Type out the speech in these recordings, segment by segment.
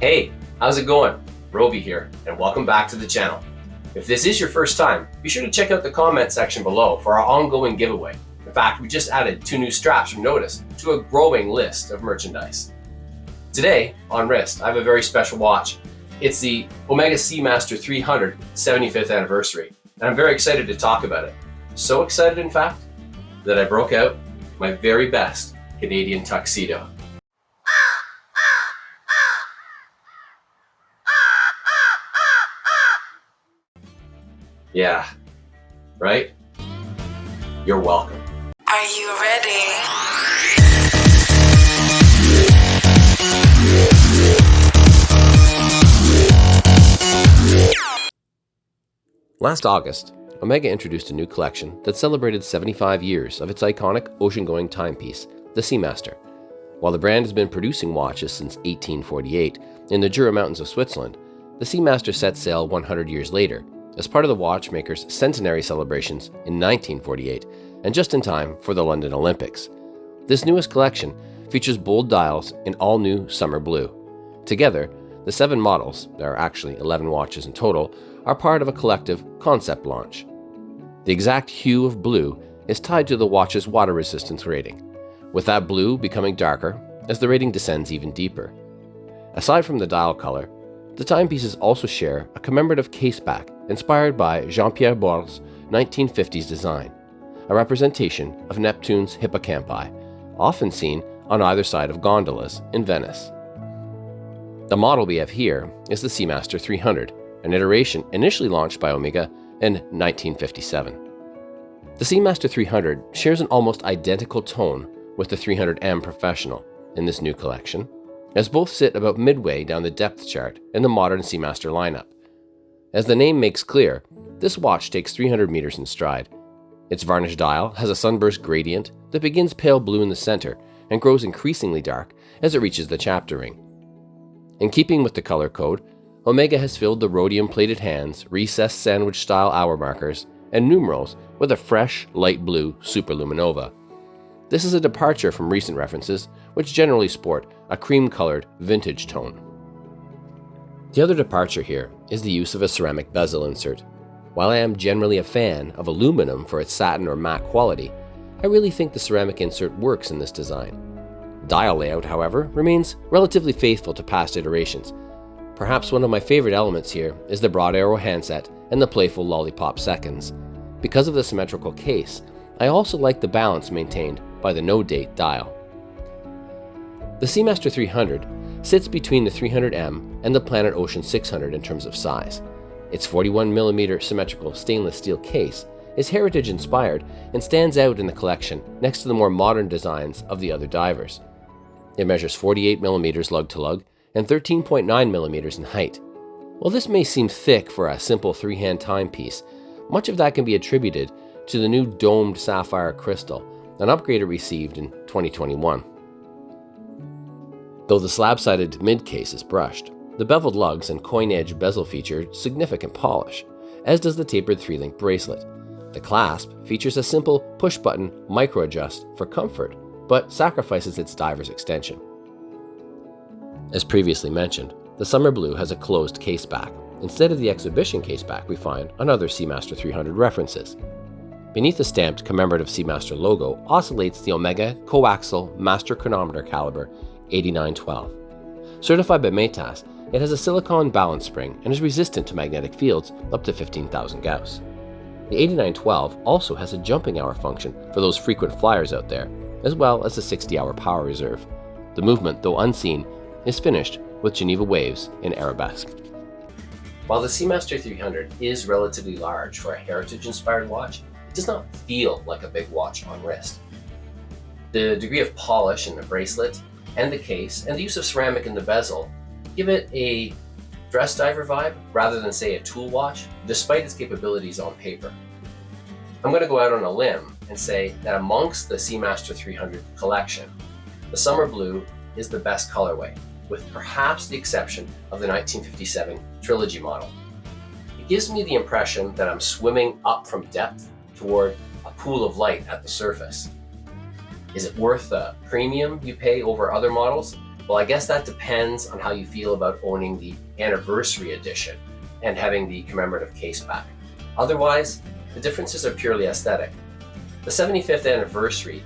Hey, how's it going? Roby here, and welcome back to the channel. If this is your first time, be sure to check out the comment section below for our ongoing giveaway. In fact, we just added 2 new straps from Nodus to a growing list of merchandise. Today, on wrist, I have a very special watch. It's the OMEGA Seamaster 300 75th anniversary, and I'm very excited to talk about it. So excited, in fact, that I broke out my very best Canadian tuxedo. Yeah, right? You're welcome. Are you ready? Last August, Omega introduced a new collection that celebrated 75 years of its iconic ocean-going timepiece, the Seamaster. While the brand has been producing watches since 1848 in the Jura Mountains of Switzerland, the Seamaster set sail 100 years later as part of the watchmaker's centenary celebrations in 1948 and just in time for the London Olympics. This newest collection features bold dials in all-new summer blue. Together, the 7 models, there are actually 11 watches in total, are part of a collective concept launch. The exact hue of blue is tied to the watch's water resistance rating, with that blue becoming darker as the rating descends even deeper. Aside from the dial color, the timepieces also share a commemorative caseback inspired by Jean-Pierre Borl's 1950s design, a representation of Neptune's hippocampi, often seen on either side of gondolas in Venice. The model we have here is the Seamaster 300, an iteration initially launched by Omega in 1957. The Seamaster 300 shares an almost identical tone with the 300M Professional in this new collection, as both sit about midway down the depth chart in the modern Seamaster lineup. As the name makes clear, this watch takes 300 meters in stride. Its varnish dial has a sunburst gradient that begins pale blue in the center and grows increasingly dark as it reaches the chapter ring. In keeping with the color code, Omega has filled the rhodium-plated hands, recessed sandwich-style hour markers, and numerals with a fresh, light blue superluminova. This is a departure from recent references, which generally sport a cream-colored vintage tone. The other departure here is the use of a ceramic bezel insert. While I am generally a fan of aluminum for its satin or matte quality, I really think the ceramic insert works in this design. Dial layout, however, remains relatively faithful to past iterations. Perhaps one of my favorite elements here is the broad arrow handset and the playful lollipop seconds. Because of the symmetrical case, I also like the balance maintained by the no-date dial. The Seamaster 300 sits between the 300M and the Planet Ocean 600 in terms of size. Its 41mm symmetrical stainless steel case is heritage-inspired and stands out in the collection next to the more modern designs of the other divers. It measures 48mm lug-to-lug and 13.9mm in height. While this may seem thick for a simple 3-hand timepiece, much of that can be attributed to the new domed sapphire crystal, an upgrade it received in 2021. Though the slab-sided mid-case is brushed, the beveled lugs and coin-edge bezel feature significant polish, as does the tapered 3-link bracelet. The clasp features a simple push-button micro-adjust for comfort, but sacrifices its diver's extension. As previously mentioned, the summer blue has a closed caseback, instead of the exhibition caseback we find on other Seamaster 300 references. Beneath the stamped commemorative Seamaster logo oscillates the Omega coaxial master chronometer caliber 8912. Certified by Maytas, it has a silicon balance spring and is resistant to magnetic fields up to 15,000 Gauss. The 8912 also has a jumping hour function for those frequent flyers out there, as well as a 60-hour power reserve. The movement, though unseen, is finished with Geneva waves in arabesque. While the Seamaster 300 is relatively large for a heritage-inspired watch, it does not feel like a big watch on wrist. The degree of polish in the bracelet and the case, and the use of ceramic in the bezel, give it a dress diver vibe rather than, say, a tool watch, despite its capabilities on paper. I'm going to go out on a limb and say that amongst the Seamaster 300 collection, the summer blue is the best colorway, with perhaps the exception of the 1957 Trilogy model. It gives me the impression that I'm swimming up from depth toward a pool of light at the surface. Is it worth the premium you pay over other models? Well, I guess that depends on how you feel about owning the anniversary edition and having the commemorative case back. Otherwise, the differences are purely aesthetic. The 75th anniversary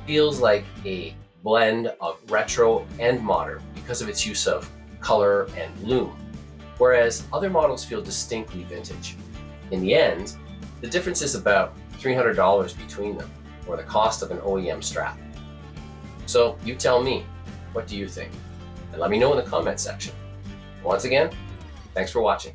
feels like a blend of retro and modern because of its use of color and lume, whereas other models feel distinctly vintage. In the end, the difference is about $300 between them, or the cost of an OEM strap. So you tell me, what do you think? And let me know in the comment section. Once again, thanks for watching.